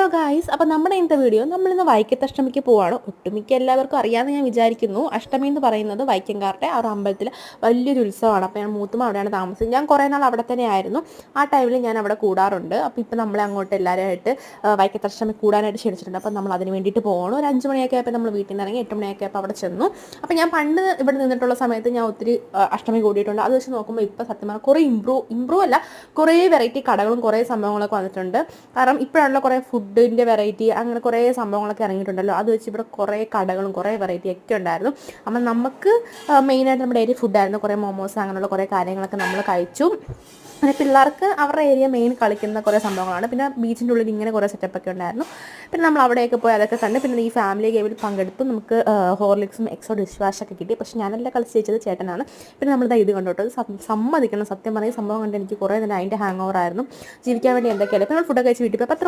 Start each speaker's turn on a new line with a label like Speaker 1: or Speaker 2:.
Speaker 1: Hello guys, അപ്പോൾ നമ്മുടെ ഇന്നത്തെ വീഡിയോ നമ്മളിന്ന് വൈക്കത്തഷ്ടമിക്ക് പോവാണ്. ഒട്ടുമിക്ക എല്ലാവർക്കും അറിയാമെന്ന് ഞാൻ വിചാരിക്കുന്നു. അഷ്ടമി എന്ന് പറയുന്നത് വൈക്കംകാരുടെ ആ ഒരു അമ്പലത്തിൽ വലിയൊരു ഉത്സവമാണ്. അപ്പോൾ ഞാൻ മൂത്തുമ്മ അവിടെയാണ് താമസിച്ചത്. ഞാൻ കുറേ നാൾ അവിടെ തന്നെ ആയിരുന്നു. ആ ടൈമിൽ ഞാൻ അവിടെ കൂടാറുണ്ട്. അപ്പോൾ ഇപ്പോൾ നമ്മളെ അങ്ങോട്ട് എല്ലാവരുമായിട്ട് വൈക്കത്തഷ്ടമി കൂടാനായിട്ട് ക്ഷണിച്ചിട്ടുണ്ട്. അപ്പോൾ നമ്മൾ അതിന് വേണ്ടിയിട്ട് പോകണം. ഒരു 5 മണിയൊക്കെ ആയപ്പോൾ നമ്മൾ വീട്ടിൽ നിന്ന് ഇറങ്ങി 8 മണിയൊക്കെ ആയപ്പോൾ അവിടെ ചെന്നു. അപ്പോൾ ഞാൻ പണ്ട് ഇവിടെ നിന്നിട്ടുള്ള സമയത്ത് ഞാൻ ഒത്തിരി അഷ്ടമി കൂടിയിട്ടുണ്ട്. അത് വെച്ച് നോക്കുമ്പോൾ ഇപ്പോൾ സത്യം പറഞ്ഞാൽ കുറേ ഇമ്പ്രൂവ് അല്ല, കുറേ വെറൈറ്റി കടകളും കുറേ സംഭവങ്ങളൊക്കെ വന്നിട്ടുണ്ട്. കാരണം ഇപ്പോഴാണല്ലോ കുറേ ഫുഡിൻ്റെ വെറൈറ്റി അങ്ങനെ കുറേ സംഭവങ്ങളൊക്കെ ഇറങ്ങിയിട്ടുണ്ടല്ലോ. അത് വെച്ച് ഇവിടെ കുറേ കടകളും കുറേ വെറൈറ്റി ഒക്കെ ഉണ്ടായിരുന്നു. അപ്പം നമുക്ക് മെയിനായിട്ട് നമ്മുടെ ഏരിയ ഫുഡായിരുന്നു. കുറേ മോമോസ് അങ്ങനെയുള്ള കുറേ കാര്യങ്ങളൊക്കെ നമ്മൾ കഴിച്ചു. പിന്നെ പിള്ളേർക്ക് അവരുടെ ഏരിയ മെയിൻ കളിക്കുന്ന കുറേ സംഭവങ്ങളാണ്. പിന്നെ ബീച്ചിൻ്റെ ഉള്ളിൽ ഇങ്ങനെ കുറേ സെറ്റപ്പൊക്കെ ഉണ്ടായിരുന്നു. പിന്നെ നമ്മൾ അവിടെയൊക്കെ പോയി അതൊക്കെ കണ്ട് പിന്നെ ഈ ഫാമിലി ഗെയിമിൽ പങ്കെടുത്തു. നമുക്ക് ഹോർലിക്സും എക്സോ ഡിഷ് വാഷൊക്കെ കിട്ടി. പക്ഷേ ഞാനല്ല കളിച്ച് ജയിച്ചത്, ചേട്ടനാണ്. പിന്നെ നമ്മളിത് ഇത് കണ്ടോട്ടോ, സമ്മതിക്കണം, സത്യം പറഞ്ഞ സംഭവം കണ്ട് എനിക്ക് കുറേ നേരം അതിൻ്റെ ഹാങ് ഓവർ ആയിരുന്നു. ജീവിക്കാൻ വേണ്ടി എന്തൊക്കെയല്ലേ. പിന്നെ നമ്മൾ ഫുഡൊക്കെ കഴിച്ച് വീട്ടിൽ പോയി. അപ്പോൾ